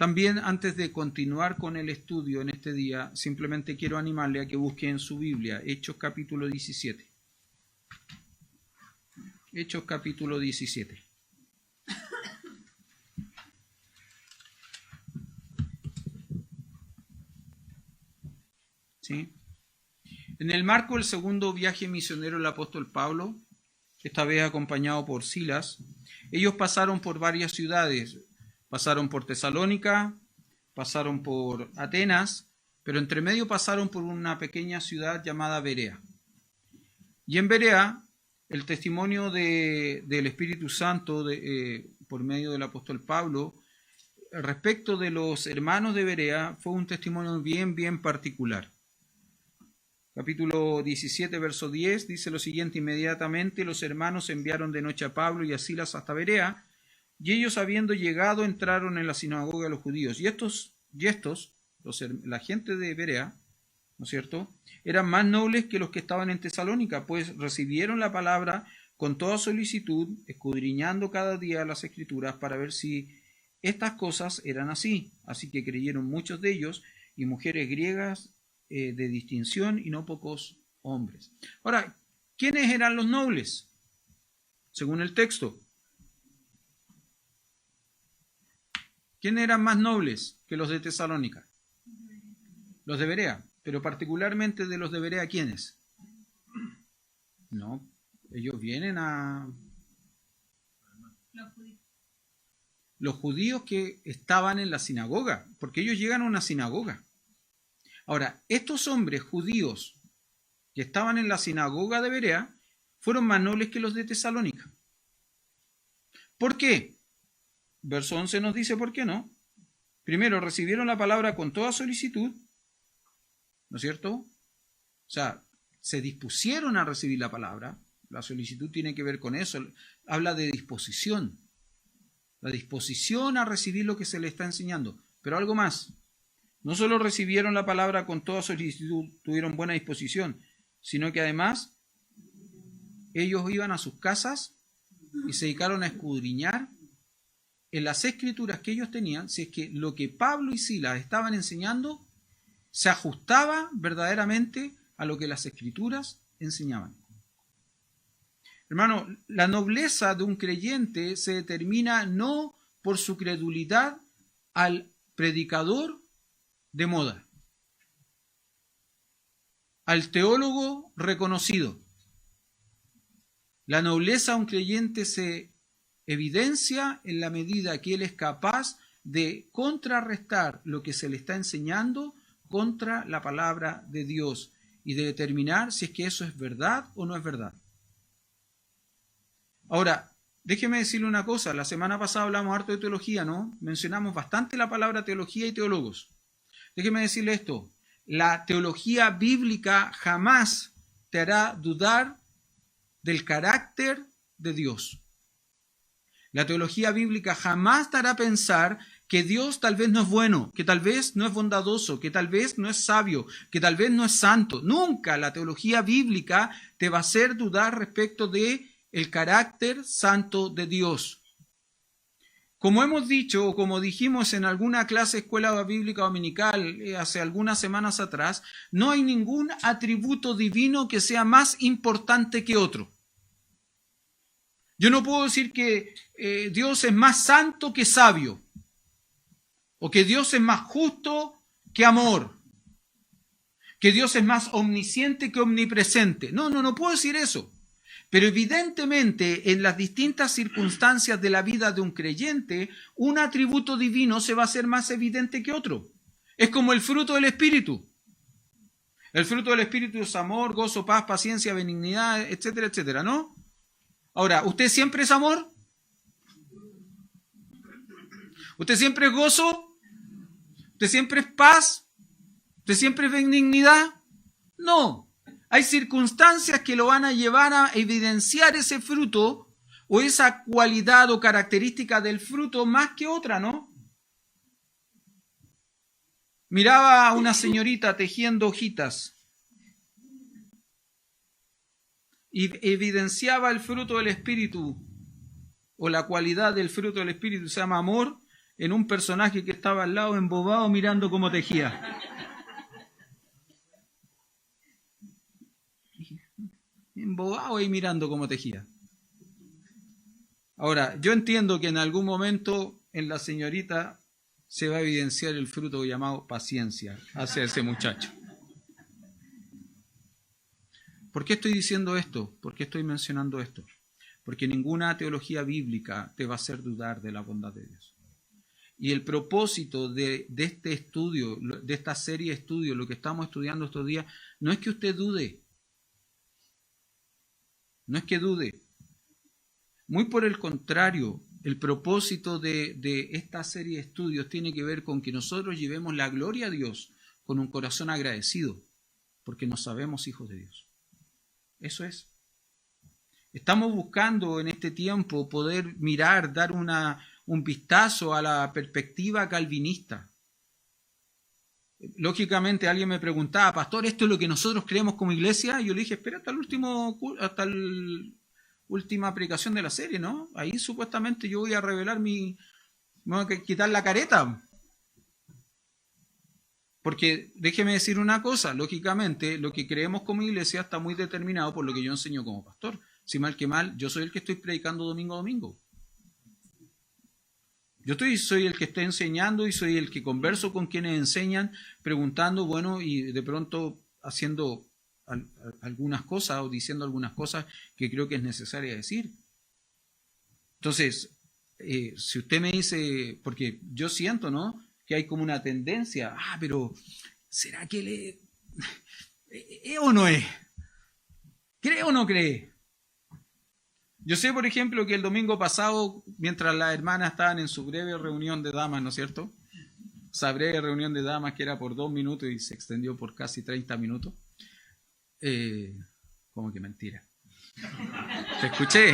También, antes de continuar con el estudio en este día, simplemente quiero animarle a que busque en su Biblia Hechos capítulo 17. Hechos capítulo 17. ¿Sí? En el marco del segundo viaje misionero del apóstol Pablo, esta vez acompañado por Silas, ellos pasaron por varias ciudades. Pasaron por Tesalónica, pasaron por Atenas, pero entre medio pasaron por una pequeña ciudad llamada Berea. Y en Berea, el testimonio del Espíritu Santo por medio del apóstol Pablo respecto de los hermanos de Berea fue un testimonio bien particular. Capítulo 17, verso 10 dice lo siguiente: inmediatamente los hermanos enviaron de noche a Pablo y a Silas hasta Berea, y ellos, habiendo llegado, entraron en la sinagoga de los judíos. La gente de Berea, ¿no es cierto?, eran más nobles que los que estaban en Tesalónica, pues recibieron la palabra con toda solicitud, escudriñando cada día las Escrituras para ver si estas cosas eran así. Así que creyeron muchos de ellos, y mujeres griegas de distinción, y no pocos hombres. Ahora, ¿quiénes eran los nobles? Según el texto, ¿quiénes eran más nobles que los de Tesalónica? Los de Berea, pero particularmente de los de Berea, ¿quiénes? No, ellos vienen a... Los judíos que estaban en la sinagoga, porque ellos llegan a una sinagoga. Ahora, estos hombres judíos que estaban en la sinagoga de Berea fueron más nobles que los de Tesalónica. ¿Por qué? Verso 11 nos dice por qué no. Primero, recibieron la palabra con toda solicitud, ¿no es cierto? O sea, se dispusieron a recibir la palabra. La solicitud tiene que ver con eso. Habla de disposición. La disposición a recibir lo que se le está enseñando. Pero algo más. No solo recibieron la palabra con toda solicitud, tuvieron buena disposición, sino que además ellos iban a sus casas y se dedicaron a escudriñar en las escrituras que ellos tenían, si es que lo que Pablo y Silas estaban enseñando se ajustaba verdaderamente a lo que las escrituras enseñaban. Hermano, la nobleza de un creyente se determina no por su credulidad al predicador de moda, al teólogo reconocido. La nobleza de un creyente se evidencia en la medida que él es capaz de contrarrestar lo que se le está enseñando contra la palabra de Dios y de determinar si es que eso es verdad o no es verdad. Ahora, déjeme decirle una cosa. La semana pasada hablamos harto de teología, ¿no? Mencionamos bastante la palabra teología y teólogos. Déjeme decirle esto. La teología bíblica jamás te hará dudar del carácter de Dios. La teología bíblica jamás te hará pensar que Dios tal vez no es bueno, que tal vez no es bondadoso, que tal vez no es sabio, que tal vez no es santo. Nunca la teología bíblica te va a hacer dudar respecto de el carácter santo de Dios. Como hemos dicho, o como dijimos en alguna clase escuela bíblica dominical hace algunas semanas atrás, no hay ningún atributo divino que sea más importante que otro. Yo no puedo decir que Dios es más santo que sabio, o que Dios es más justo que amor, que Dios es más omnisciente que omnipresente. No puedo decir eso. Pero evidentemente en las distintas circunstancias de la vida de un creyente, un atributo divino se va a hacer más evidente que otro. Es como el fruto del Espíritu. El fruto del Espíritu es amor, gozo, paz, paciencia, benignidad, etcétera, etcétera, ¿no? Ahora, ¿usted siempre es amor? ¿Usted siempre es gozo? ¿Usted siempre es paz? ¿Usted siempre es benignidad? No. Hay circunstancias que lo van a llevar a evidenciar ese fruto o esa cualidad o característica del fruto más que otra, ¿no? Miraba a una señorita tejiendo hojitas y evidenciaba el fruto del Espíritu o la cualidad del fruto del Espíritu, se llama amor, en un personaje que estaba al lado embobado mirando cómo tejía. Embobado ahí mirando cómo tejía. Ahora, yo entiendo que en algún momento en la señorita se va a evidenciar el fruto llamado paciencia hacia ese muchacho. ¿Por qué estoy diciendo esto? ¿Por qué estoy mencionando esto? Porque ninguna teología bíblica te va a hacer dudar de la bondad de Dios. Y el propósito de este estudio, de esta serie de estudios, lo que estamos estudiando estos días, no es que usted dude. No es que dude. Muy por el contrario, el propósito de esta serie de estudios tiene que ver con que nosotros llevemos la gloria a Dios con un corazón agradecido, porque nos sabemos hijos de Dios. Eso es. Estamos buscando en este tiempo poder mirar, dar un vistazo a la perspectiva calvinista. Lógicamente alguien me preguntaba, pastor, ¿esto es lo que nosotros creemos como iglesia? Y yo le dije, espera hasta la última predicación de la serie, ¿no? Ahí supuestamente yo voy a revelar me voy a quitar la careta. Porque déjeme decir una cosa, lógicamente lo que creemos como iglesia está muy determinado por lo que yo enseño como pastor. Si mal que mal, yo soy el que estoy predicando domingo a domingo. Soy el que está enseñando y soy el que converso con quienes enseñan, preguntando, bueno, y de pronto haciendo algunas cosas o diciendo algunas cosas que creo que es necesaria decir. Entonces, si usted me dice, porque yo siento, ¿no?, que hay como una tendencia, pero ¿será que ¿es o no es? ¿Cree o no cree? Yo sé, por ejemplo, que el domingo pasado, mientras las hermanas estaban en su breve reunión de damas, ¿no es cierto? Esa breve reunión de damas que era por 2 minutos y se extendió por casi 30 minutos. ¿Cómo que mentira? Te escuché.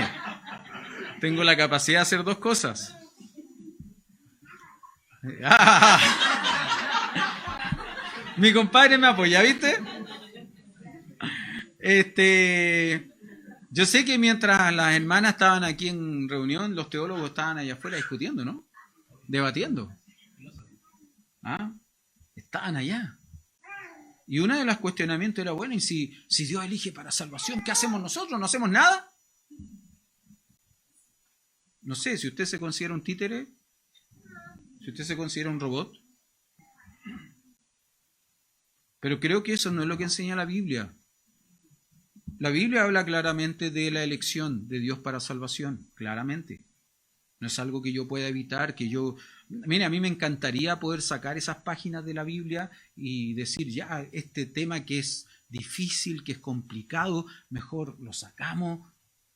Tengo la capacidad de hacer 2 cosas. Mi compadre me apoya, ¿viste? Yo sé que mientras las hermanas estaban aquí en reunión, los teólogos estaban allá afuera discutiendo, ¿no? Debatiendo. Estaban allá. Y uno de los cuestionamientos era, bueno, ¿y si Dios elige para salvación, qué hacemos nosotros? ¿No hacemos nada? No sé, si usted se considera un títere, si usted se considera un robot. Pero creo que eso no es lo que enseña la Biblia. La Biblia habla claramente de la elección de Dios para salvación, claramente. No es algo que yo pueda evitar, Mire, a mí me encantaría poder sacar esas páginas de la Biblia y decir, ya, este tema que es difícil, que es complicado, mejor lo sacamos,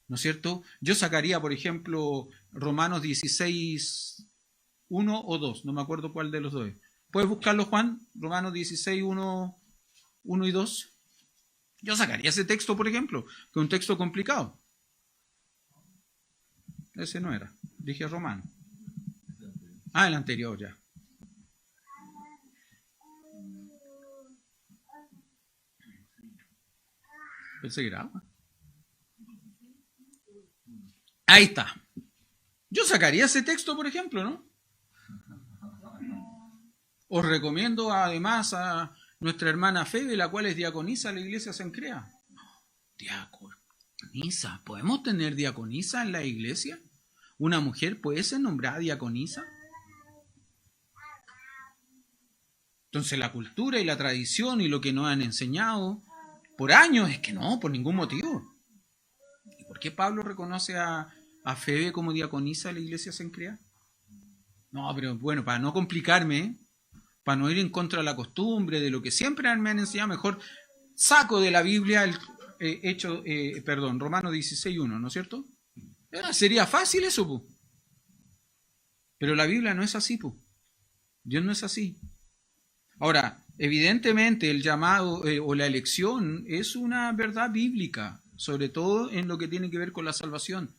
¿no es cierto? Yo sacaría, por ejemplo, Romanos 16, 1 o 2, no me acuerdo cuál de los dos es. ¿Puedes buscarlo, Juan? Romanos 16, 1 y 2. Yo sacaría ese texto, por ejemplo, que es un texto complicado. Ese no era. Dije Romano. El anterior ya. Pensé que graba. Ahí está. Yo sacaría ese texto, por ejemplo, ¿no? Os recomiendo además a nuestra hermana Febe, la cual es diaconisa de la iglesia Sancrea. Diaconisa. ¿Podemos tener diaconisa en la iglesia? ¿Una mujer puede ser nombrada diaconisa? Entonces la cultura y la tradición y lo que nos han enseñado por años es que no, por ningún motivo. ¿Y por qué Pablo reconoce a Febe como diaconisa de la iglesia Sancrea? No, pero bueno, para no complicarme, para no ir en contra de la costumbre, de lo que siempre me han enseñado, mejor saco de la Biblia Romanos 16:1, ¿no es cierto? Sería fácil eso, po. Pero la Biblia no es así, po. Dios no es así. Ahora, evidentemente el llamado o la elección es una verdad bíblica, sobre todo en lo que tiene que ver con la salvación.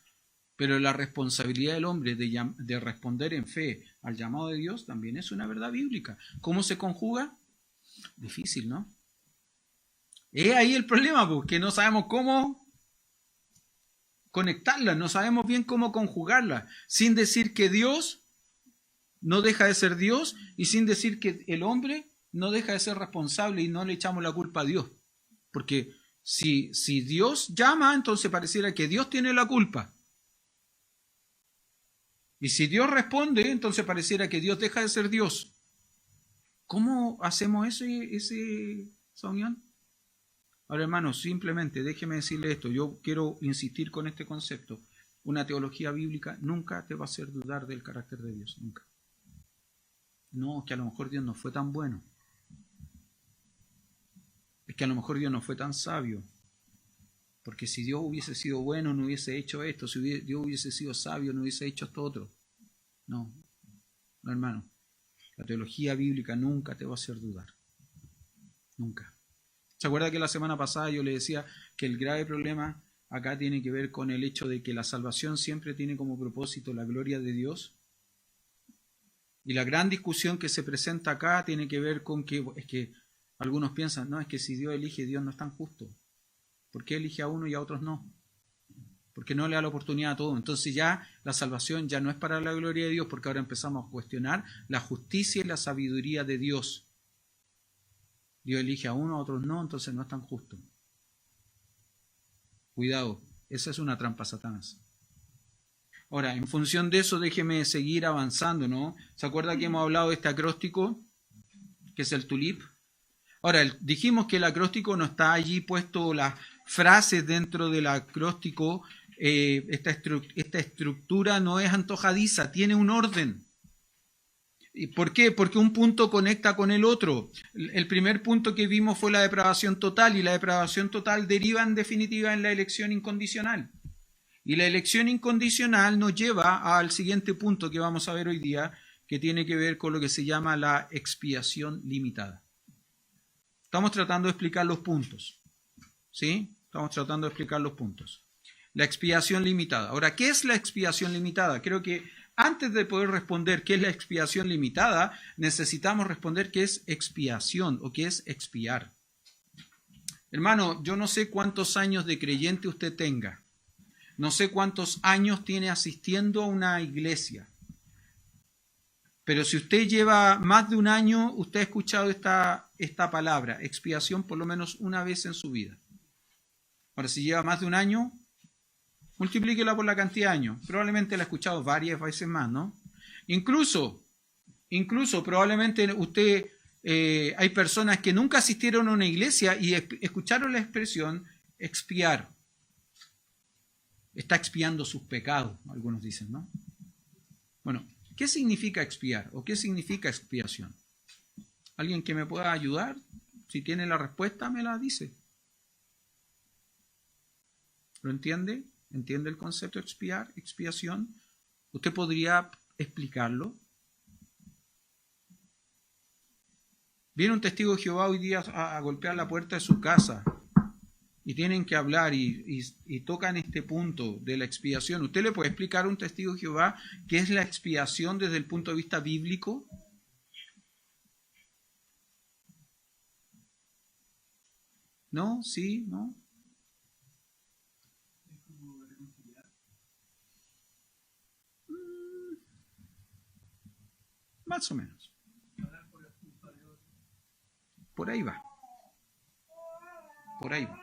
Pero la responsabilidad del hombre de responder en fe al llamado de Dios también es una verdad bíblica. ¿Cómo se conjuga? Difícil, ¿no? Es ahí el problema, porque no sabemos cómo conectarla, no sabemos bien cómo conjugarla, sin decir que Dios no deja de ser Dios, y sin decir que el hombre no deja de ser responsable y no le echamos la culpa a Dios. Porque si Dios llama, entonces pareciera que Dios tiene la culpa. Y si Dios responde, entonces pareciera que Dios deja de ser Dios. ¿Cómo hacemos esa unión? Ahora, hermanos, simplemente déjeme decirle esto. Yo quiero insistir con este concepto. Una teología bíblica nunca te va a hacer dudar del carácter de Dios. Nunca. No, es que a lo mejor Dios no fue tan bueno. Es que a lo mejor Dios no fue tan sabio. Porque si Dios hubiese sido bueno, no hubiese hecho esto. Si Dios hubiese sido sabio, no hubiese hecho esto otro. No, no, hermano. La teología bíblica nunca te va a hacer dudar. Nunca. ¿Se acuerda que la semana pasada yo le decía que el grave problema acá tiene que ver con el hecho de que la salvación siempre tiene como propósito la gloria de Dios? Y la gran discusión que se presenta acá tiene que ver con que es que algunos piensan, no, es que si Dios elige, Dios no es tan justo. ¿Por qué elige a uno y a otros no? Porque no le da la oportunidad a todos. Entonces ya la salvación ya no es para la gloria de Dios, porque ahora empezamos a cuestionar la justicia y la sabiduría de Dios. Dios elige a uno, a otros no, entonces no es tan justo. Cuidado, esa es una trampa a Satanás. Ahora, en función de eso, déjeme seguir avanzando, ¿no? ¿Se acuerda que hemos hablado de este acróstico, que es el tulip? Ahora, dijimos que el acróstico no está allí puesto las frases dentro del acróstico. Esta estructura no es antojadiza, tiene un orden. ¿Y por qué? Porque un punto conecta con el otro. El primer punto que vimos fue la depravación total, y la depravación total deriva en definitiva en la elección incondicional. Y la elección incondicional nos lleva al siguiente punto que vamos a ver hoy día, que tiene que ver con lo que se llama la expiación limitada. Estamos tratando de explicar los puntos. ¿Sí? Estamos tratando de explicar los puntos. La expiación limitada. Ahora, ¿qué es la expiación limitada? Creo que antes de poder responder qué es la expiación limitada, necesitamos responder qué es expiación o qué es expiar. Hermano, yo no sé cuántos años de creyente usted tenga. No sé cuántos años tiene asistiendo a una iglesia. Pero si usted lleva más de un año, usted ha escuchado esta palabra, expiación, por lo menos una vez en su vida. Ahora, si lleva más de un año, multiplíquela por la cantidad de años. Probablemente la ha escuchado varias veces más, ¿no? Incluso probablemente usted, hay personas que nunca asistieron a una iglesia y escucharon la expresión expiar. Está expiando sus pecados, algunos dicen, ¿no? Bueno, ¿qué significa expiar o qué significa expiación? ¿Alguien que me pueda ayudar? Si tiene la respuesta, me la dice. ¿Lo entiende? ¿Entiende el concepto de expiar, expiación? ¿Usted podría explicarlo? Viene un testigo de Jehová hoy día a golpear la puerta de su casa y tienen que hablar y tocan este punto de la expiación. ¿Usted le puede explicar a un testigo de Jehová qué es la expiación desde el punto de vista bíblico? ¿No? ¿Sí? ¿No? Más o menos. Por ahí va. Por ahí va.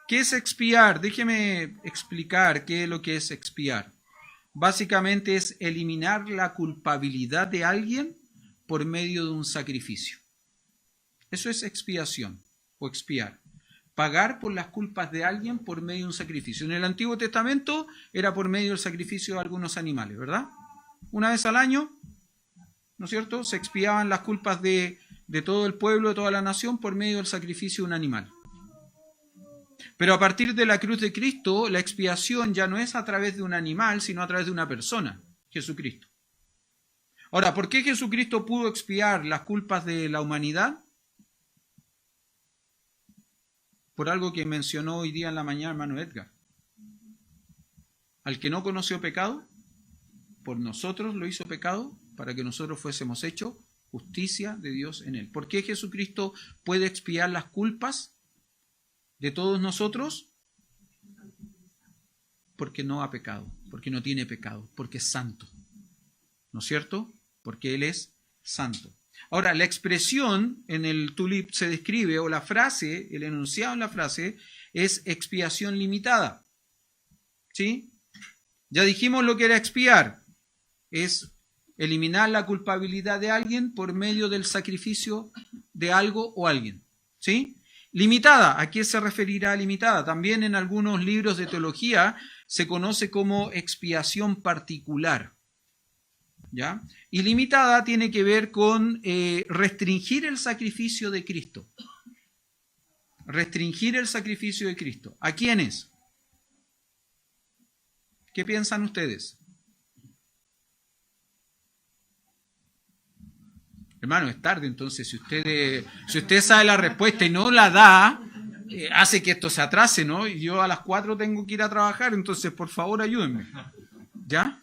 ¿Qué es expiar? Déjeme explicar qué es lo que es expiar. Básicamente es eliminar la culpabilidad de alguien por medio de un sacrificio. Eso es expiación o expiar. Pagar por las culpas de alguien por medio de un sacrificio. En el Antiguo Testamento era por medio del sacrificio de algunos animales, ¿verdad? Una vez al año, ¿no es cierto? Se expiaban las culpas de todo el pueblo, de toda la nación, por medio del sacrificio de un animal. Pero a partir de la cruz de Cristo, la expiación ya no es a través de un animal, sino a través de una persona, Jesucristo. Ahora, ¿por qué Jesucristo pudo expiar las culpas de la humanidad? Por algo que mencionó hoy día en la mañana hermano Edgar. Al que no conoció pecado, por nosotros lo hizo pecado, para que nosotros fuésemos hechos justicia de Dios en él. ¿Por qué Jesucristo puede expiar las culpas de todos nosotros? Porque no ha pecado, porque no tiene pecado, porque es santo. ¿no es cierto? Porque Él es santo. Ahora, la expresión en el tulip se describe, o la frase, el enunciado en la frase, es expiación limitada. ¿Sí? Ya dijimos lo que era expiar. Es eliminar la culpabilidad de alguien por medio del sacrificio de algo o alguien. ¿Sí? Limitada, ¿a qué se referirá limitada? También en algunos libros de teología se conoce como expiación particular. ¿Ya? Y limitada tiene que ver con restringir el sacrificio de Cristo. Restringir el sacrificio de Cristo. ¿A quiénes? ¿Qué piensan ustedes? Hermano, es tarde, entonces si usted sabe la respuesta y no la da, hace que esto se atrase, ¿no? Y yo a las 4 tengo que ir a trabajar, entonces por favor ayúdenme. ¿Ya?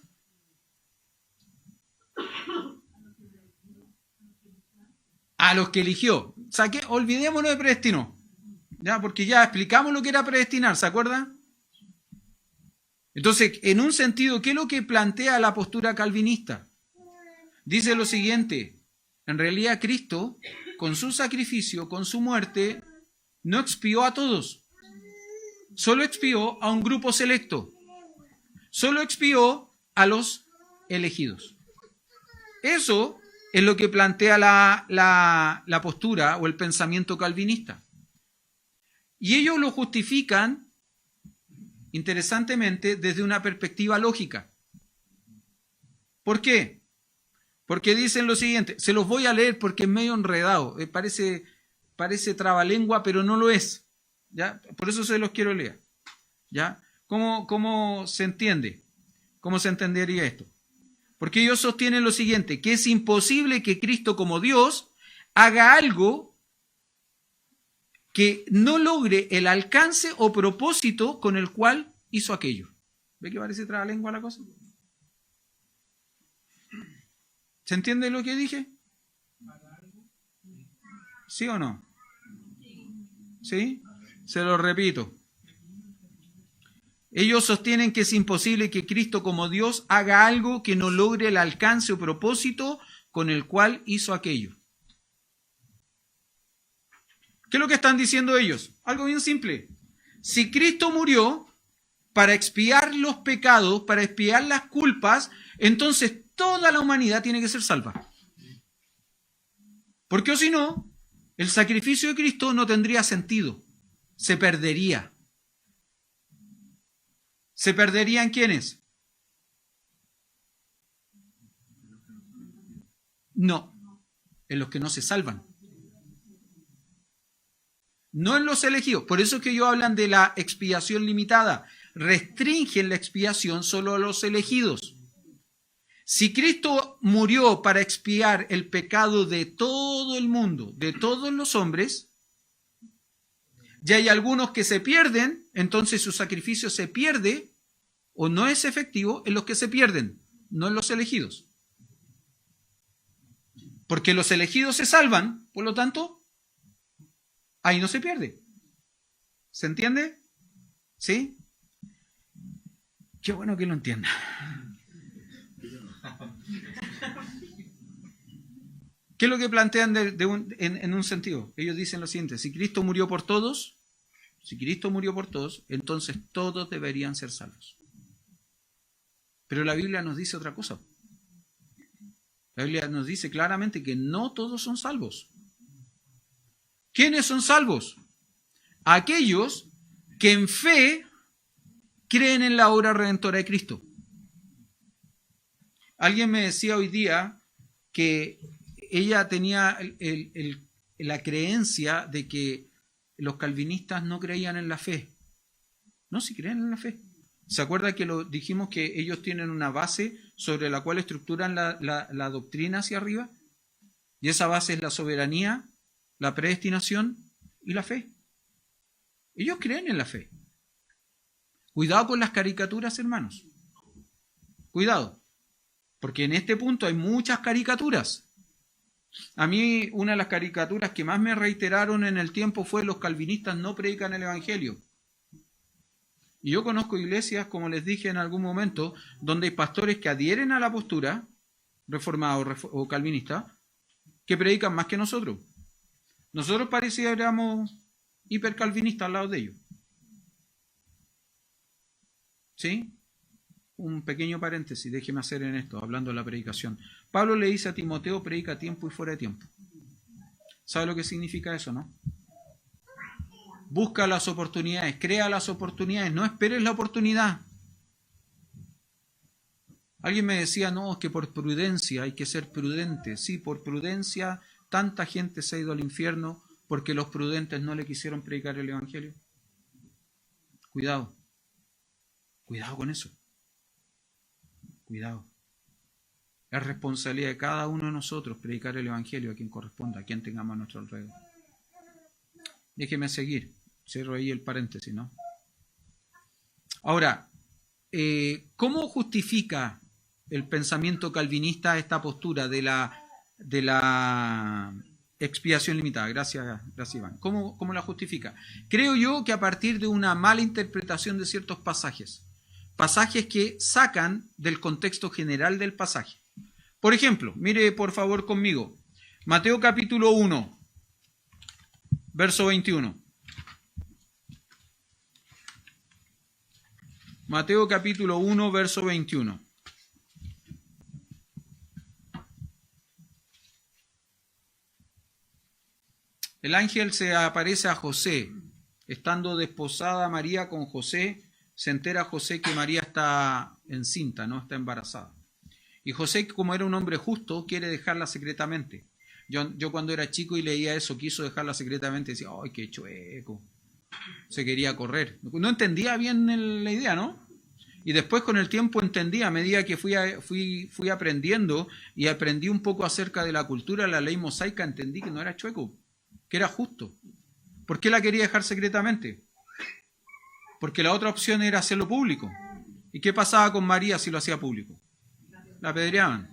A los que eligió. Olvidémonos de predestinó. ¿Ya? Porque ya explicamos lo que era predestinar, ¿se acuerdan? Entonces, en un sentido, ¿qué es lo que plantea la postura calvinista? Dice lo siguiente: en realidad Cristo, con su sacrificio, con su muerte, no expió a todos. Solo expió a un grupo selecto. Solo expió a los elegidos. Eso es lo que plantea la postura o el pensamiento calvinista. Y ellos lo justifican, interesantemente, desde una perspectiva lógica. ¿Por qué? Porque dicen lo siguiente, se los voy a leer porque es medio enredado, parece trabalengua, pero no lo es. ¿Ya? Por eso se los quiero leer. ¿Ya? ¿Cómo se entiende? ¿Cómo se entendería esto? Porque ellos sostienen lo siguiente, que es imposible que Cristo como Dios haga algo que no logre el alcance o propósito con el cual hizo aquello. ¿Ve que parece trabalengua la cosa? ¿Se entiende lo que dije? ¿Sí o no? ¿Sí? Se lo repito. Ellos sostienen que es imposible que Cristo como Dios haga algo que no logre el alcance o propósito con el cual hizo aquello. ¿Qué es lo que están diciendo ellos? Algo bien simple. Si Cristo murió para expiar los pecados, para expiar las culpas, entonces toda la humanidad tiene que ser salva. Porque o si no, el sacrificio de Cristo no tendría sentido. Se perdería. ¿Se perderían quiénes? No, en los que no se salvan. No en los elegidos. Por eso es que ellos hablan de la expiación limitada. Restringen la expiación solo a los elegidos. Si Cristo murió para expiar el pecado de todo el mundo, de todos los hombres, y hay algunos que se pierden, entonces su sacrificio se pierde o no es efectivo en los que se pierden, no en los elegidos. Porque los elegidos se salvan, por lo tanto, ahí no se pierde. ¿Se entiende? ¿Sí? Qué bueno que lo entienda. ¿Qué es lo que plantean en un sentido? Ellos dicen lo siguiente: si Cristo murió por todos, entonces todos deberían ser salvos. Pero la Biblia nos dice otra cosa. La Biblia nos dice claramente que no todos son salvos. ¿Quiénes son salvos? Aquellos que en fe creen en la obra redentora de Cristo. Alguien me decía hoy día que ella tenía la creencia de que los calvinistas no creían en la fe. No, sí creen en la fe. ¿Se acuerda que dijimos que ellos tienen una base sobre la cual estructuran la doctrina hacia arriba? Y esa base es la soberanía, la predestinación y la fe. Ellos creen en la fe. Cuidado con las caricaturas, hermanos. Cuidado. Porque en este punto hay muchas caricaturas. A mí una de las caricaturas que más me reiteraron en el tiempo fue: los calvinistas no predican el evangelio. Y yo conozco iglesias, como les dije en algún momento, donde hay pastores que adhieren a la postura, reformados o calvinistas que predican más que nosotros. Nosotros pareciéramos hipercalvinistas al lado de ellos. ¿Sí? Un pequeño paréntesis, déjeme hacer en esto, hablando de la predicación. Pablo le dice a Timoteo, predica a tiempo y fuera de tiempo. ¿Sabe lo que significa eso, no? Busca las oportunidades, crea las oportunidades, no esperes la oportunidad. Alguien me decía, no, es que por prudencia hay que ser prudente. Sí, por prudencia tanta gente se ha ido al infierno porque los prudentes no le quisieron predicar el Evangelio. Cuidado. Cuidado con eso. Cuidado. Es responsabilidad de cada uno de nosotros predicar el Evangelio a quien corresponda, a quien tengamos a nuestro alrededor. Déjeme seguir. Cierro ahí el paréntesis, ¿no? Ahora, ¿cómo justifica el pensamiento calvinista esta postura de la expiación limitada? Gracias Iván. ¿Cómo la justifica? Creo yo que a partir de una mala interpretación de ciertos pasajes. Pasajes que sacan del contexto general del pasaje. Por ejemplo, mire por favor conmigo, Mateo capítulo 1, verso 21. Mateo capítulo 1, verso 21. El ángel se aparece a José, estando desposada María con José, se entera José que María está encinta, no está embarazada. Y José, como era un hombre justo, quiere dejarla secretamente. Yo cuando era chico y leía eso, quiso dejarla secretamente, decía, ¡ay, qué chueco! Se quería correr. No entendía bien la idea, ¿no? Y después con el tiempo entendí, a medida que fui aprendiendo y aprendí un poco acerca de la cultura, la ley mosaica, entendí que no era chueco, que era justo. ¿Por qué la quería dejar secretamente? Porque la otra opción era hacerlo público. ¿Y qué pasaba con María si lo hacía público? La apedreaban.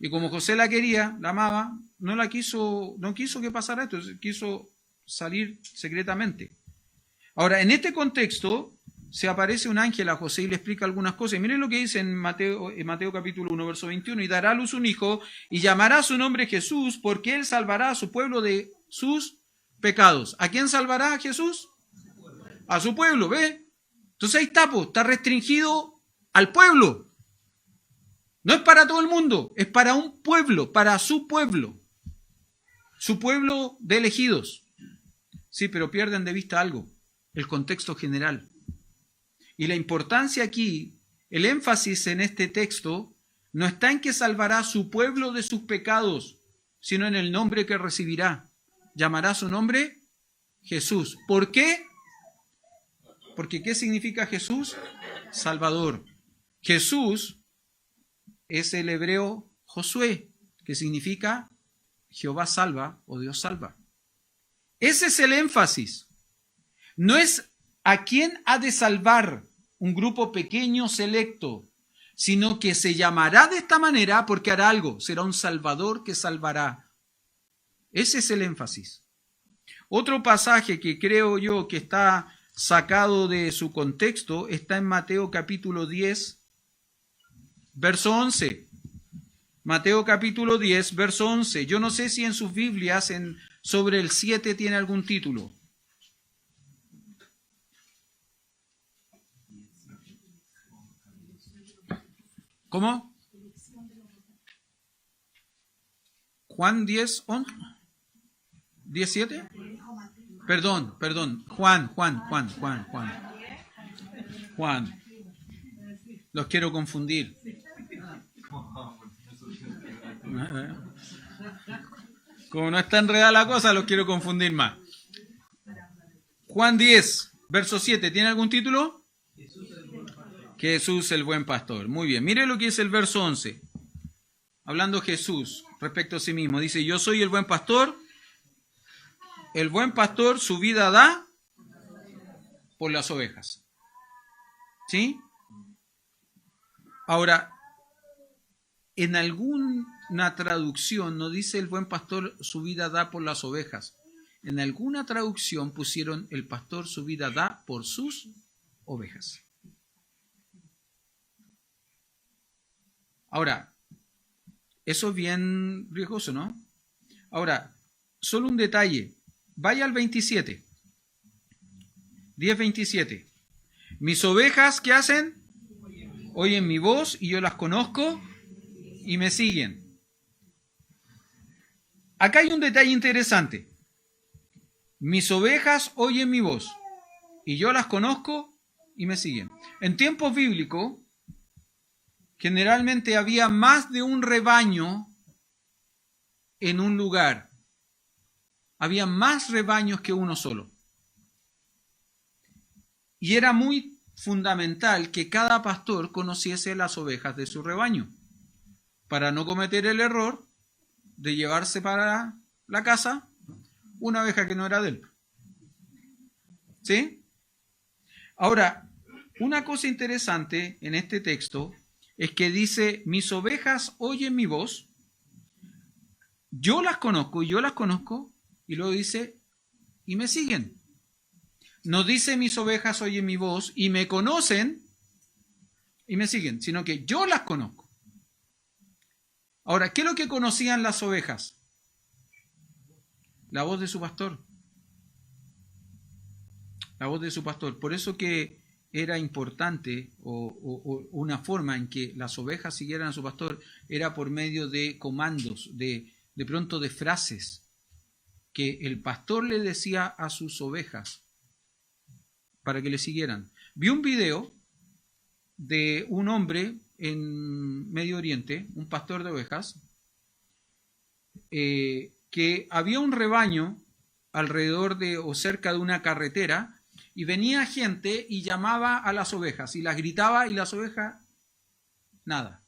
Y como José la quería, la amaba, no quiso que pasara esto, quiso salir secretamente. Ahora, en este contexto, se aparece un ángel a José y le explica algunas cosas. Y miren lo que dice en Mateo capítulo 1, verso 21. Y dará a luz un hijo y llamará su nombre Jesús, porque él salvará a su pueblo de sus pecados. ¿A quién salvará Jesús? A su pueblo, ¿ve? Entonces ahí está restringido al pueblo. No es para todo el mundo, es para un pueblo, para su pueblo de elegidos. Sí, pero pierden de vista algo, el contexto general. Y la importancia aquí, el énfasis en este texto, no está en que salvará a su pueblo de sus pecados, sino en el nombre que recibirá. Llamará su nombre Jesús. ¿Por qué? Porque ¿qué significa Jesús? Salvador. Jesús es el hebreo Josué, que significa Jehová salva o Dios salva. Ese es el énfasis. No es a quién ha de salvar un grupo pequeño selecto, sino que se llamará de esta manera porque hará algo, será un salvador que salvará. Ese es el énfasis. Otro pasaje que creo yo que está sacado de su contexto está en Mateo capítulo 10, verso 11. Mateo capítulo 10, verso 11. Yo no sé si en sus Biblias sobre el 7 tiene algún título. ¿Cómo? Juan 10, 11. 17. Perdón. Juan. Los quiero confundir. Como no está enredada la cosa, los quiero confundir más. Juan 10, verso 7. ¿Tiene algún título? Jesús el buen pastor. Muy bien. Mire lo que es el verso 11. Hablando Jesús respecto a sí mismo. Dice, yo soy el buen pastor. El buen pastor su vida da por las ovejas. ¿Sí? Ahora, en alguna traducción no dice el buen pastor su vida da por las ovejas. En alguna traducción pusieron el pastor su vida da por sus ovejas. Ahora, Eso es bien riesgoso, ¿no? Ahora, solo un detalle. Vaya al 27. 10:27. Mis ovejas, ¿qué hacen? Oyen mi voz y yo las conozco y me siguen. Acá hay un detalle interesante. Mis ovejas oyen mi voz y yo las conozco y me siguen. En tiempos bíblicos, generalmente había más de un rebaño en un lugar. Había más rebaños que uno solo. Y era muy fundamental que cada pastor conociese las ovejas de su rebaño, para no cometer el error de llevarse para la casa una oveja que no era de él. ¿Sí? Ahora, una cosa interesante en este texto es que dice, mis ovejas oyen mi voz, yo las conozco, y luego dice, y me siguen. No dice mis ovejas oyen mi voz y me conocen y me siguen, sino que yo las conozco. Ahora, ¿qué es lo que conocían las ovejas? La voz de su pastor. La voz de su pastor. Por eso que era importante o una forma en que las ovejas siguieran a su pastor era por medio de comandos, de pronto de frases que el pastor le decía a sus ovejas para que le siguieran. Vi un video de un hombre en Medio Oriente, un pastor de ovejas, que había un rebaño alrededor de o cerca de una carretera y venía gente y llamaba a las ovejas y las gritaba y las ovejas nada.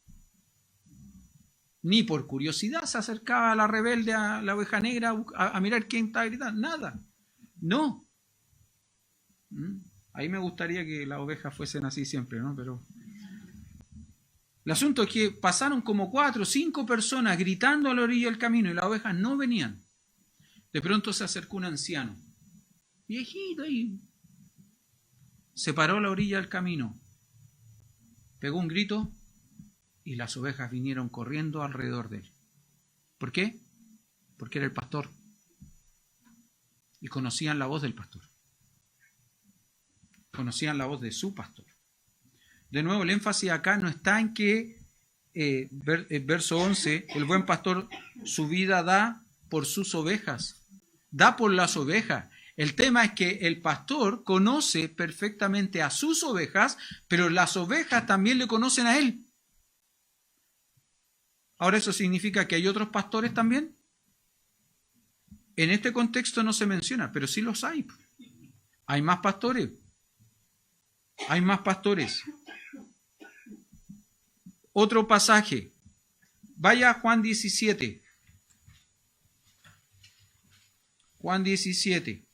Ni por curiosidad se acercaba a la rebelde, a la oveja negra, a mirar quién estaba gritando, nada. No. Ahí me gustaría que las ovejas fuesen así siempre, ¿no? Pero el asunto es que pasaron como 4 o 5 personas gritando a la orilla del camino y las ovejas no venían. De pronto se acercó un anciano, viejito, y se paró a la orilla del camino, pegó un grito y las ovejas vinieron corriendo alrededor de él. ¿Por qué? Porque era el pastor y conocían la voz del pastor. Conocían la voz de su pastor. De nuevo, el énfasis acá no está en que, verso 11, el buen pastor su vida da por sus ovejas, da por las ovejas. El tema es que el pastor conoce perfectamente a sus ovejas, pero las ovejas también le conocen a él. Ahora, ¿eso significa que hay otros pastores también? En este contexto no se menciona, pero sí los hay. Hay más pastores. Hay más pastores. Otro pasaje. Vaya a Juan 17. Juan 17.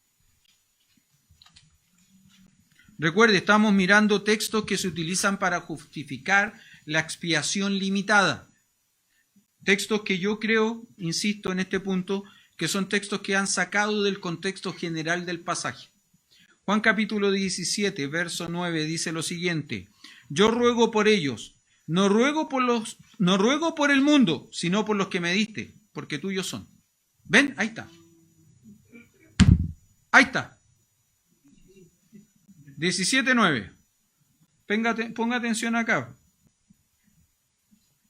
Recuerde, estamos mirando textos que se utilizan para justificar la expiación limitada. Textos que yo creo, insisto en este punto, que son textos que han sacado del contexto general del pasaje. Juan capítulo 17, verso 9 dice lo siguiente: yo ruego por ellos, no ruego por el mundo, sino por los que me diste, porque tuyos son. ¿Ven? Ahí está. Ahí está. 17:9. Ponga atención acá.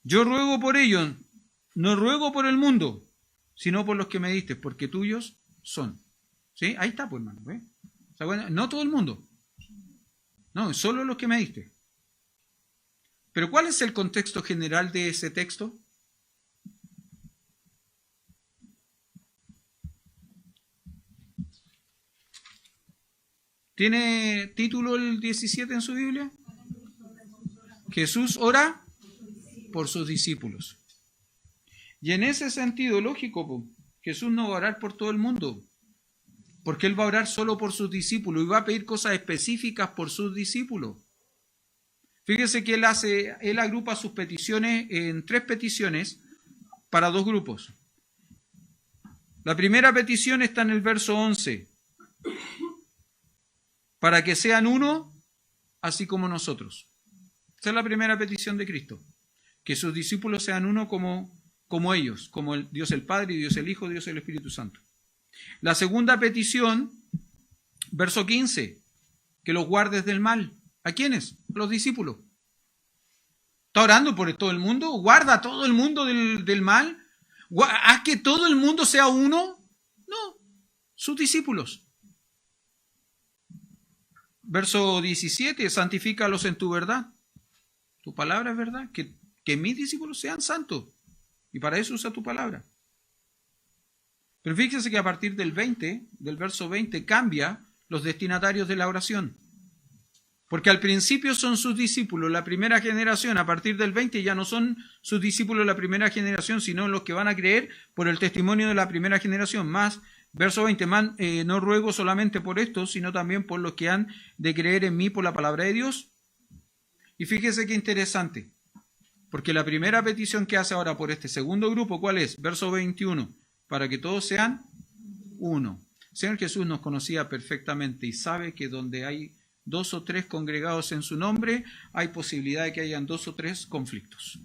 Yo ruego por ellos, no ruego por el mundo, sino por los que me diste, porque tuyos son. ¿Sí? Ahí está, pues, hermano. ¿Ve? O sea, bueno, no todo el mundo. No, solo los que me diste. Pero ¿cuál es el contexto general de ese texto? ¿Tiene título el 17 en su Biblia? Jesús ora por sus discípulos. Y en ese sentido, lógico, Jesús no va a orar por todo el mundo, porque Él va a orar solo por sus discípulos y va a pedir cosas específicas por sus discípulos. Fíjese que Él agrupa sus peticiones en 3 peticiones para 2 grupos. La primera petición está en el verso 11. Para que sean uno, así como nosotros. Esa es la primera petición de Cristo. Que sus discípulos sean uno como como ellos, como Dios el Padre, Dios el Hijo, Dios el Espíritu Santo. La segunda petición, verso 15, que los guardes del mal. ¿A quiénes? A los discípulos. ¿Está orando por todo el mundo? ¿Guarda a todo el mundo del mal? ¿Haz que todo el mundo sea uno? No, sus discípulos. Verso 17, santifícalos en tu verdad. Tu palabra es verdad, que mis discípulos sean santos. Y para eso usa tu palabra. Pero fíjese que a partir del verso 20, cambia los destinatarios de la oración. Porque al principio son sus discípulos, la primera generación. A partir del 20 ya no son sus discípulos la primera generación, sino los que van a creer por el testimonio de la primera generación. Más, verso 20, no ruego solamente por estos, sino también por los que han de creer en mí por la palabra de Dios. Y fíjese qué interesante. Porque la primera petición que hace ahora por este segundo grupo, ¿cuál es? Verso 21, para que todos sean uno. El Señor Jesús nos conocía perfectamente y sabe que donde hay 2 o 3 congregados en su nombre, hay posibilidad de que hayan 2 o 3 conflictos.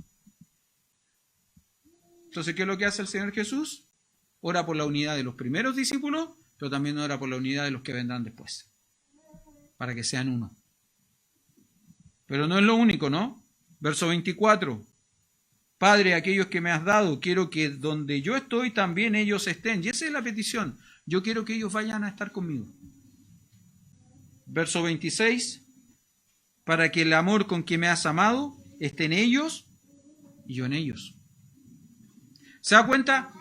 Entonces, ¿qué es lo que hace el Señor Jesús? Ora por la unidad de los primeros discípulos, pero también ora por la unidad de los que vendrán después, para que sean uno. Pero no es lo único, ¿no? Verso 24. Padre, aquellos que me has dado, quiero que donde yo estoy también ellos estén. Y esa es la petición. Yo quiero que ellos vayan a estar conmigo. Verso 26. Para que el amor con que me has amado esté en ellos y yo en ellos. ¿Se da cuenta?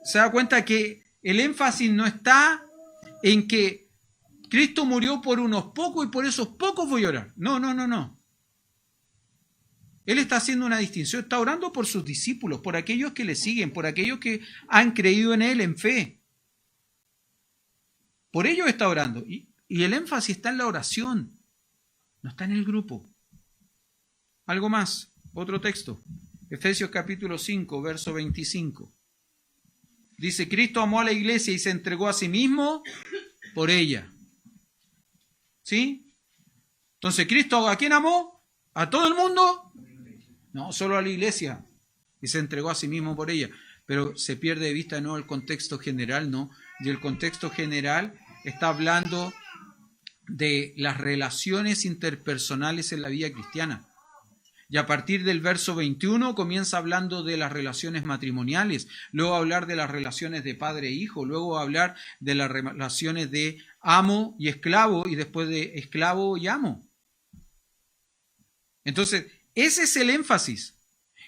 ¿Se da cuenta que el énfasis no está en que Cristo murió por unos pocos y por esos pocos voy a orar? No. Él está haciendo una distinción, está orando por sus discípulos, por aquellos que le siguen, por aquellos que han creído en Él en fe. Por ellos está orando. Y el énfasis está en la oración, no está en el grupo. Algo más, otro texto. Efesios capítulo 5, verso 25. Dice, Cristo amó a la iglesia y se entregó a sí mismo por ella. ¿Sí? Entonces, ¿Cristo a quién amó? ¿A todo el mundo? No, solo a la iglesia. Y se entregó a sí mismo por ella. Pero se pierde de vista no el contexto general, ¿no? Y el contexto general está hablando de las relaciones interpersonales en la vida cristiana. Y a partir del verso 21 comienza hablando de las relaciones matrimoniales, luego va a hablar de las relaciones de padre e hijo, luego va a hablar de las relaciones de amo y esclavo y después de esclavo y amo. Entonces, ese es el énfasis.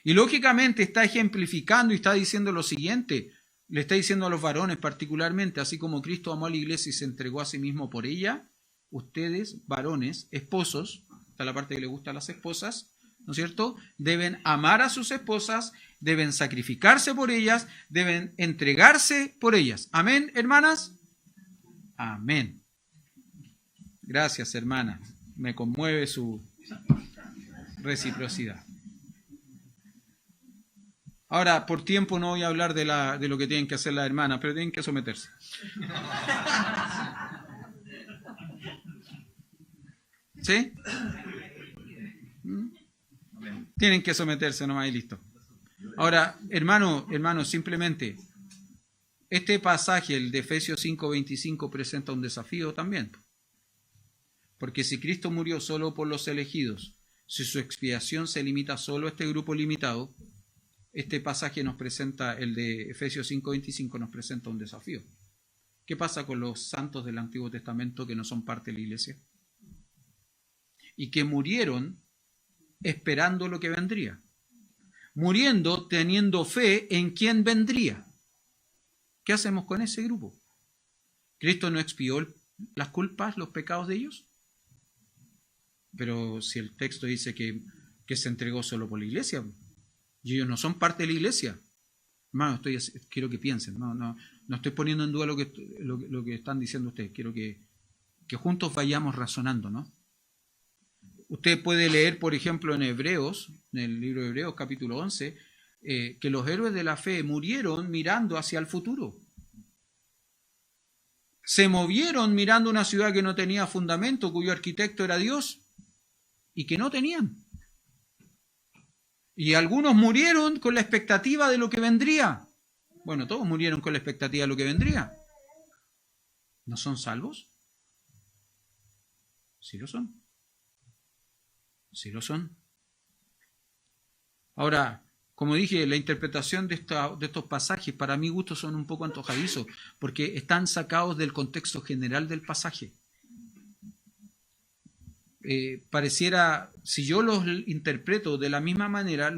Y lógicamente está ejemplificando y está diciendo lo siguiente, le está diciendo a los varones particularmente, así como Cristo amó a la iglesia y se entregó a sí mismo por ella, ustedes, varones, esposos, esta es la parte que le gusta a las esposas, ¿no es cierto? Deben amar a sus esposas, deben sacrificarse por ellas, deben entregarse por ellas. ¿Amén, hermanas? Amén. Gracias, hermana. Me conmueve su reciprocidad. Ahora, por tiempo no voy a hablar de lo que tienen que hacer las hermanas, pero tienen que someterse. ¿Sí? Tienen que someterse nomás y listo. Ahora, hermano, simplemente, este pasaje, el de Efesios 5:25, presenta un desafío también. Porque si Cristo murió solo por los elegidos, si su expiación se limita solo a este grupo limitado, este pasaje nos presenta, el de Efesios 5:25, nos presenta un desafío. ¿Qué pasa con los santos del Antiguo Testamento que no son parte de la iglesia? Y que murieron esperando lo que vendría. Muriendo teniendo fe en quién vendría. ¿Qué hacemos con ese grupo? ¿Cristo no expió las culpas, los pecados de ellos? Pero si el texto dice que se entregó solo por la iglesia, y ellos no son parte de la iglesia. Hermano, quiero que piensen, no estoy poniendo en duda lo que están diciendo ustedes, quiero que juntos vayamos razonando, ¿no? Usted puede leer, por ejemplo, en Hebreos, en el libro de Hebreos, capítulo 11, que los héroes de la fe murieron mirando hacia el futuro. Se movieron mirando una ciudad que no tenía fundamento, cuyo arquitecto era Dios, y que no tenían. Y algunos murieron con la expectativa de lo que vendría. Bueno, todos murieron con la expectativa de lo que vendría. ¿No son salvos? Sí lo son. Sí lo son. Ahora, como dije, la interpretación de estos pasajes para mi gusto son un poco antojadizos, porque están sacados del contexto general del pasaje. Pareciera, si yo los interpreto de la misma manera,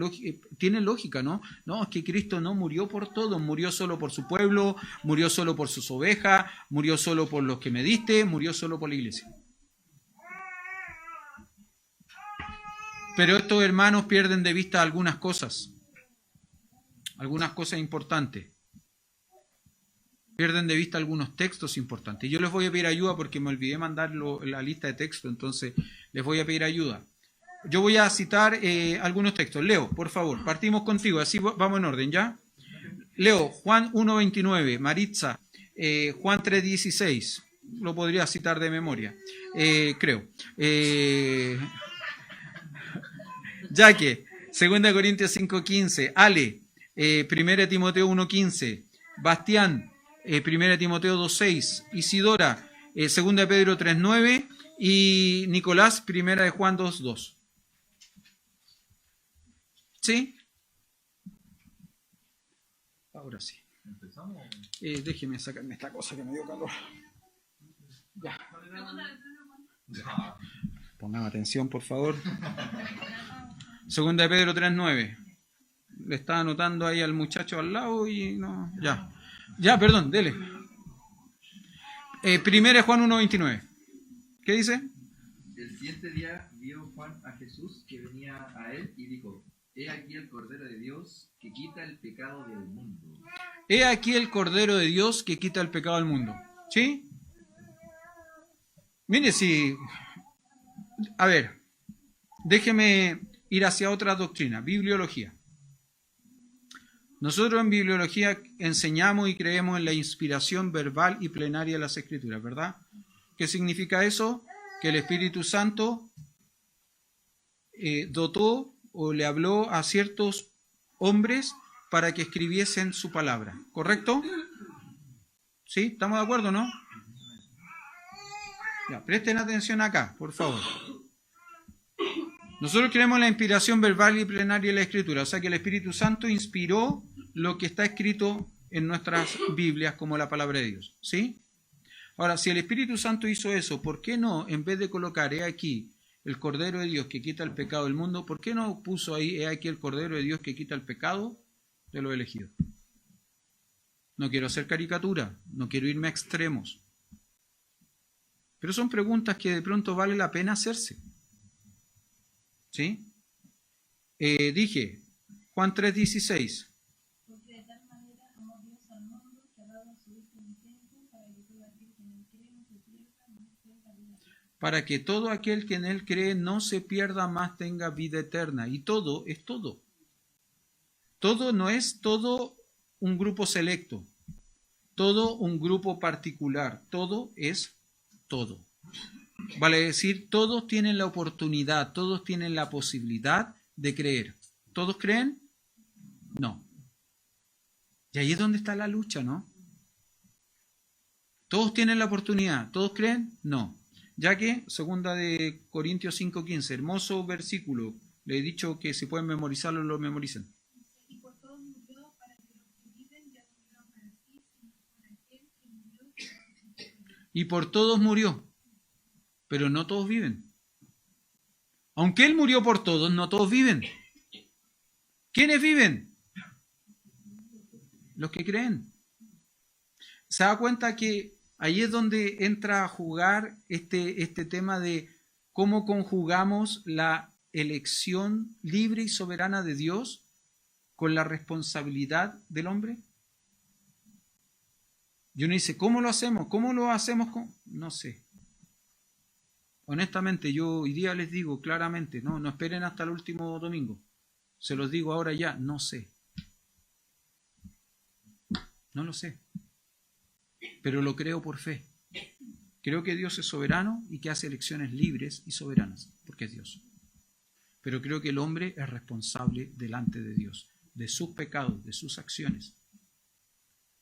tiene lógica, ¿no? No, es que Cristo no murió por todo, murió solo por su pueblo, murió solo por sus ovejas, murió solo por los que me diste, murió solo por la iglesia. Pero estos hermanos pierden de vista algunas cosas importantes. Pierden de vista algunos textos importantes. Yo les voy a pedir ayuda porque me olvidé mandar la lista de textos, entonces les voy a pedir ayuda. Yo voy a citar algunos textos. Leo, por favor, partimos contigo, así vamos en orden, ¿ya? Leo, Juan 1.29, Maritza, Juan 3.16, lo podría citar de memoria, creo. Yaque, 2 Corintios 5.15, Ale, 1 Timoteo 1.15, Bastián, 1 Timoteo 2.6, Isidora, 2 Pedro 3.9 y Nicolás, 1 de Juan 2.2. ¿Sí? Ahora sí. ¿Empezamos? Déjeme sacarme esta cosa que me dio calor. Ya. Pongan atención, por favor. 2 de Pedro 3.9. Le estaba anotando ahí al muchacho al lado y no. Ya. Ya, perdón, dele. 1 Juan 1.29. ¿Qué dice? El siguiente día vio Juan a Jesús que venía a él y dijo: He aquí el Cordero de Dios que quita el pecado del mundo. He aquí el Cordero de Dios que quita el pecado del mundo. ¿Sí? Mire, si... A ver, déjeme ir hacia otra doctrina, bibliología. Nosotros en bibliología enseñamos y creemos en la inspiración verbal y plenaria de las Escrituras, ¿verdad? ¿Qué significa eso? Que el Espíritu Santo dotó o le habló a ciertos hombres para que escribiesen su palabra, ¿correcto? ¿Sí? ¿Estamos de acuerdo, no? Ya, presten atención acá, por favor. Nosotros creemos en la inspiración verbal y plenaria de la Escritura, o sea que el Espíritu Santo inspiró lo que está escrito en nuestras Biblias como la palabra de Dios, ¿sí? Ahora, si el Espíritu Santo hizo eso, ¿por qué no, en vez de colocar, he aquí, el Cordero de Dios que quita el pecado del mundo, ¿por qué no puso ahí, he aquí el Cordero de Dios que quita el pecado de los elegidos? No quiero hacer caricatura, no quiero irme a extremos. Pero son preguntas que de pronto vale la pena hacerse. ¿Sí? Dije, Juan 3.16. Porque de tal manera amó Dios al mundo que ha dado a su Hijo unigénito para que todo aquel que en él cree no se pierda, mas tenga vida eterna. Para que todo aquel que en él cree no se pierda más tenga vida eterna. Y todo es todo. Todo no es todo un grupo selecto, todo un grupo particular, todo es todo. Vale decir, todos tienen la oportunidad, todos tienen la posibilidad de creer. ¿Todos creen? No. Y ahí es donde está la lucha, ¿no? ¿Todos tienen la oportunidad? ¿Todos creen? No. Ya que, 2 Corintios 5.15, hermoso versículo, le he dicho que si pueden memorizarlo, lo memoricen. Y por todos murió para que los que viven ya no vivan para sí, sino por aquel que murió para sus pecados. Y por todos murió, pero no todos viven. Aunque Él murió por todos, no todos viven. ¿Quiénes viven? Los que creen. ¿Se da cuenta que ahí es donde entra a jugar este tema de cómo conjugamos la elección libre y soberana de Dios con la responsabilidad del hombre? Y uno dice, ¿cómo lo hacemos? ¿Cómo lo hacemos? No sé. Honestamente, yo hoy día les digo claramente, no esperen hasta el último domingo. Se los digo ahora ya, no sé. No lo sé. Pero lo creo por fe. Creo que Dios es soberano y que hace elecciones libres y soberanas, porque es Dios. pero creo que el hombre es responsable delante de Dios, de sus pecados, de sus acciones.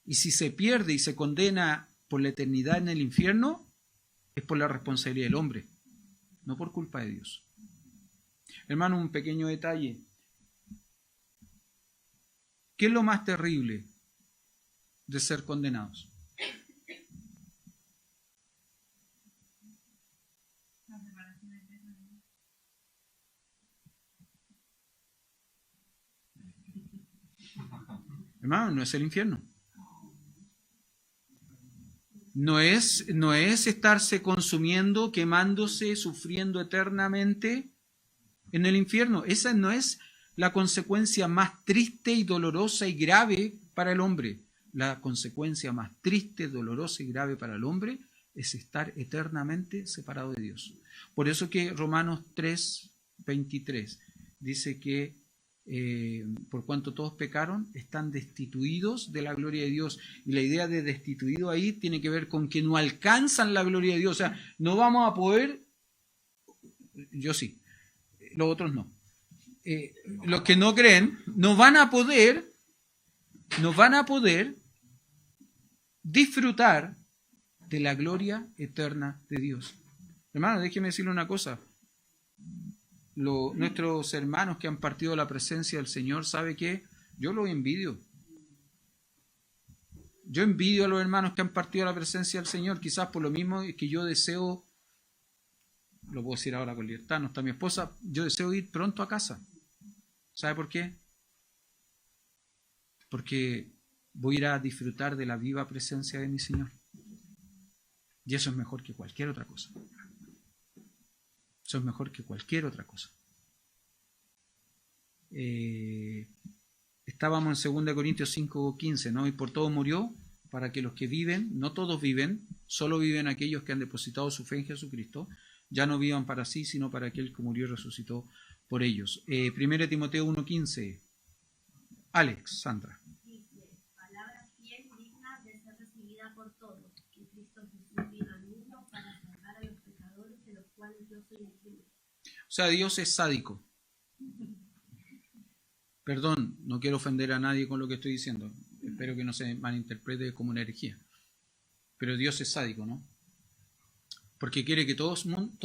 Y si se pierde y se condena por la eternidad en el infierno, es por la responsabilidad del hombre, no por culpa de Dios. Hermano, un pequeño detalle. ¿Qué es lo más terrible de ser condenados? Hermano, no es el infierno. No es estarse consumiendo, quemándose, sufriendo eternamente en el infierno. Esa no es la consecuencia más triste y dolorosa y grave para el hombre. La consecuencia más triste, dolorosa y grave para el hombre es estar eternamente separado de Dios. Por eso que Romanos 3:23 dice que por cuanto todos pecaron, están destituidos de la gloria de Dios. Y la idea de destituido ahí tiene que ver con que no alcanzan la gloria de Dios. O sea, no vamos a poder, yo sí, los otros no. Los que no creen no van a poder disfrutar de la gloria eterna de Dios. Hermano, déjeme decirle una cosa. Nuestros hermanos que han partido de la presencia del Señor, ¿sabe qué? Yo los envidio. Yo envidio a los hermanos que han partido de la presencia del Señor, quizás por lo mismo que yo deseo, lo puedo decir ahora con libertad, no está mi esposa, yo deseo ir pronto a casa. ¿Sabe por qué? Porque voy a ir a disfrutar de la viva presencia de mi Señor. Y eso es mejor que cualquier otra cosa. Eso es mejor que cualquier otra cosa. Estábamos en 2 Corintios 5:15, ¿no? Y por todo murió, para que los que viven, no todos viven, solo viven aquellos que han depositado su fe en Jesucristo, ya no vivan para sí, sino para aquel que murió y resucitó por ellos. 1 Timoteo 1:15. Alex, Sandra. Dice, palabra fiel, digna de ser recibida por todos, que Cristo Jesús vino al mundo para salvar a los pecadores, de los cuales yo soy el primero. O sea, Dios es sádico. Perdón, no quiero ofender a nadie con lo que estoy diciendo. Espero que no se malinterprete como una herejía. Pero Dios es sádico, ¿no? Porque quiere que todo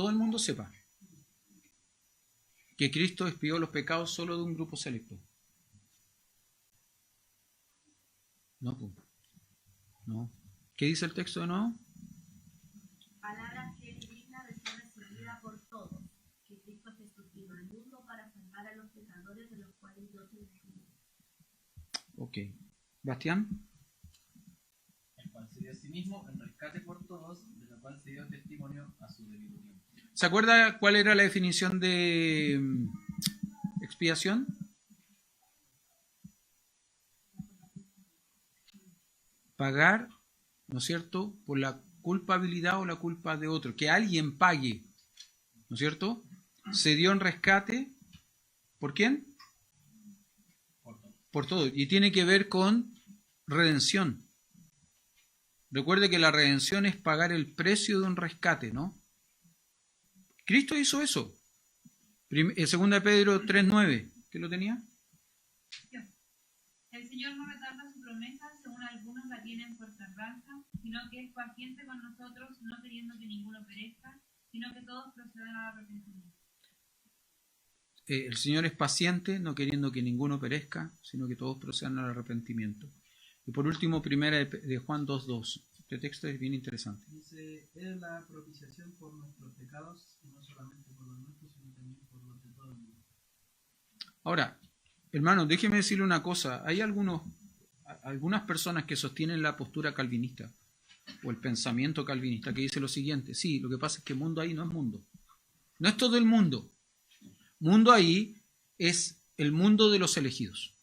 el mundo sepa que Cristo expió los pecados solo de un grupo selecto. No. ¿Qué dice el texto de nuevo? Palabra fiel y digna de ser recibida por todos, que Cristo Jesús vino al mundo para salvar a los pecadores, de los cuales yo soy el primero. Ok. Bastián. El cual se dio a sí mismo en rescate por todos, de lo cual se dio testimonio a su debido tiempo. ¿Se acuerda cuál era la definición de expiación? Pagar, ¿no es cierto?, por la culpabilidad o la culpa de otro. Que alguien pague, ¿no es cierto? Se dio en rescate, ¿por quién? Por todo. Y tiene que ver con redención. Recuerde que la redención es pagar el precio de un rescate, ¿no? Cristo hizo eso. 2 Pedro 3:9. ¿Qué lo tenía? El Señor no retarda su promesa, según algunos la tienen por tardanza, sino que es paciente con nosotros, no queriendo que ninguno perezca, sino que todos procedan al arrepentimiento. El Señor es paciente, no queriendo que ninguno perezca, sino que todos procedan al arrepentimiento. Y por último, 1 de Juan 2:2. Este texto es bien interesante. Dice, es la propiciación por nuestros pecados, y no solamente por los nuestros, sino también por los de todo el mundo. Ahora, hermanos, déjeme decirle una cosa. Hay algunas personas que sostienen la postura calvinista o el pensamiento calvinista que dice lo siguiente. Sí, lo que pasa es que mundo ahí no es mundo. No es todo el mundo. Mundo ahí es el mundo de los elegidos.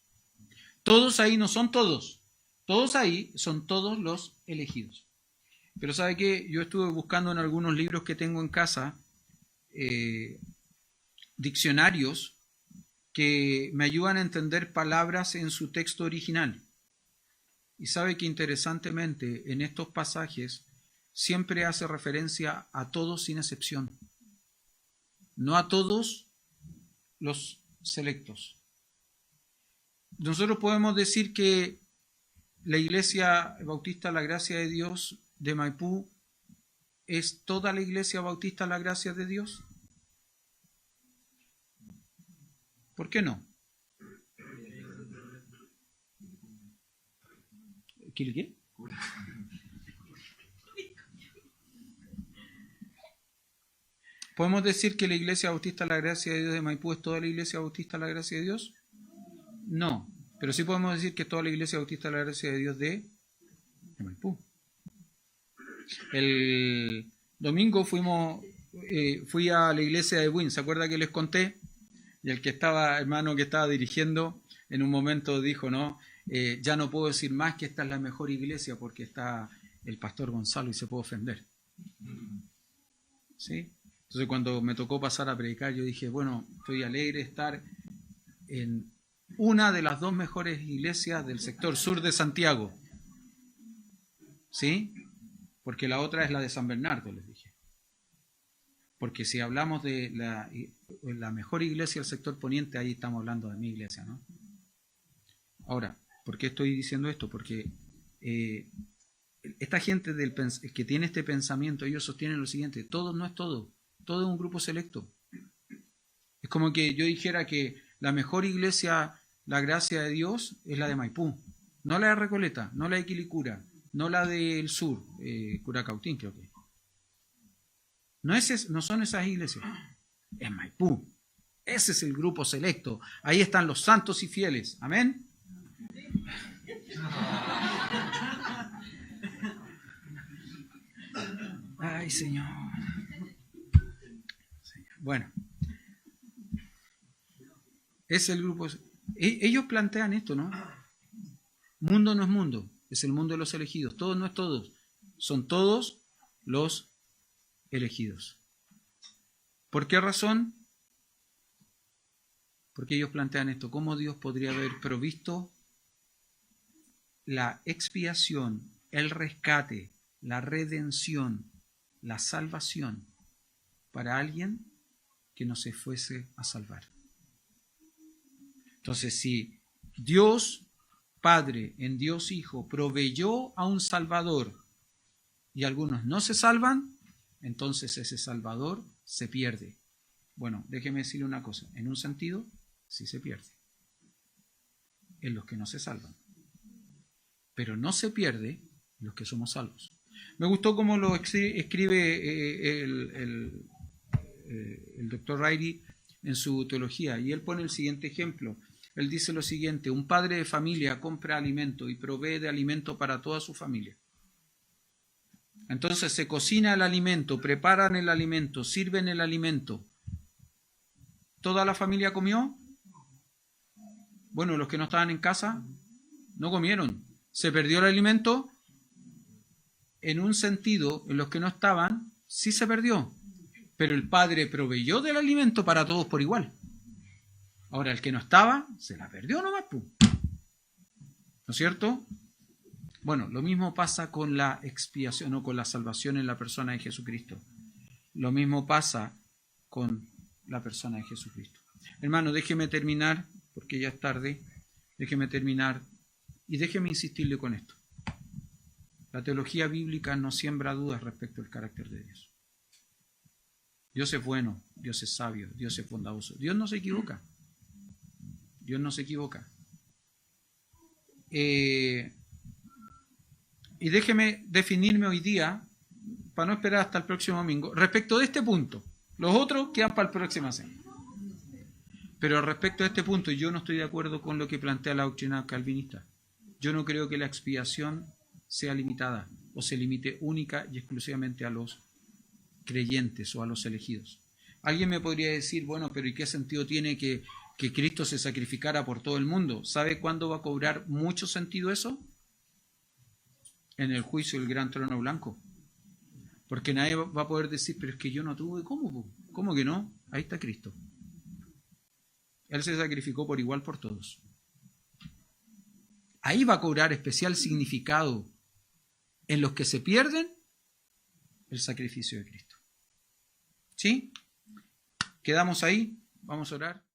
Todos ahí no son todos. Todos ahí son todos los elegidos. Pero ¿sabe qué? Yo estuve buscando en algunos libros que tengo en casa diccionarios que me ayudan a entender palabras en su texto original. Y sabe que interesantemente en estos pasajes siempre hace referencia a todos sin excepción. No a todos los selectos. Nosotros podemos decir que la Iglesia Bautista La Gracia de Dios de Maipú es toda la Iglesia Bautista La Gracia de Dios. ¿Por qué no? ¿Qué? ¿Podemos decir que la Iglesia Bautista La Gracia de Dios de Maipú es toda la Iglesia Bautista La Gracia de Dios? No, pero sí podemos decir que es toda la Iglesia Bautista La Gracia de Dios de Maipú. El domingo fui a la iglesia de Buin, ¿se acuerda que les conté? Y el hermano que estaba dirigiendo, en un momento dijo, no, ya no puedo decir más que esta es la mejor iglesia porque está el pastor Gonzalo y se puede ofender. ¿Sí? Entonces cuando me tocó pasar a predicar, yo dije, bueno, estoy alegre de estar en una de las dos mejores iglesias del sector sur de Santiago. ¿Sí? Porque la otra es la de San Bernardo, les dije. Porque si hablamos de la mejor iglesia del sector poniente, ahí estamos hablando de mi iglesia, ¿no? Ahora, ¿por qué estoy diciendo esto? Porque esta gente que tiene este pensamiento, ellos sostienen lo siguiente: todo no es todo, todo es un grupo selecto. Es como que yo dijera que la mejor iglesia, La Gracia de Dios, es la de Maipú, no la de Recoleta, no la de Quilicura, no la del sur, Curacautín creo que. No son esas iglesias, es Maipú. Ese es el grupo selecto. Ahí están los santos y fieles. Amén. Ay, Señor. Bueno. Es el grupo. Ellos plantean esto, ¿no? Mundo no es mundo. Es el mundo de los elegidos. Todos no es todos. Son todos los elegidos. ¿Por qué razón? Porque ellos plantean esto: ¿cómo Dios podría haber provisto la expiación, el rescate, la redención, la salvación para alguien que no se fuese a salvar? Entonces, si Dios Padre en Dios Hijo proveyó a un Salvador y algunos no se salvan, entonces ese Salvador se pierde. Bueno, déjeme decirle una cosa: en un sentido, sí se pierde, en los que no se salvan, pero no se pierde en los que somos salvos. Me gustó cómo lo escribe el doctor Riley en su teología, y él pone el siguiente ejemplo. Él dice lo siguiente: un padre de familia compra alimento y provee de alimento para toda su familia. Entonces se cocina el alimento, preparan el alimento, sirven el alimento. ¿Toda la familia comió? Bueno, los que no estaban en casa no comieron. ¿Se perdió el alimento? En un sentido, en los que no estaban, sí se perdió. Pero el Padre proveyó del alimento para todos por igual. Ahora, el que no estaba, se la perdió nomás, ¿no es cierto? Bueno, lo mismo pasa con la expiación o con la salvación en la persona de Jesucristo. Lo mismo pasa con la persona de Jesucristo. Hermano, déjeme terminar, porque ya es tarde. Déjeme terminar y déjeme insistirle con esto. La teología bíblica no siembra dudas respecto al carácter de Dios. Dios es bueno, Dios es sabio, Dios es bondadoso. Dios no se equivoca. Dios no se equivoca. Y déjeme definirme hoy día, para no esperar hasta el próximo domingo, respecto de este punto. Los otros quedan para el próximo semana. Pero respecto a este punto, yo no estoy de acuerdo con lo que plantea la doctrina calvinista. Yo no creo que la expiación sea limitada o se limite única y exclusivamente a los creyentes o a los elegidos. Alguien me podría decir, bueno, pero ¿y qué sentido tiene que Cristo se sacrificara por todo el mundo? ¿Sabe cuándo va a cobrar mucho sentido eso? En el juicio del gran trono blanco. Porque nadie va a poder decir, pero es que yo no tuve, ¿cómo que no? Ahí está Cristo. Él se sacrificó por igual por todos. Ahí va a cobrar especial significado en los que se pierden el sacrificio de Cristo. ¿Sí? Quedamos ahí, vamos a orar.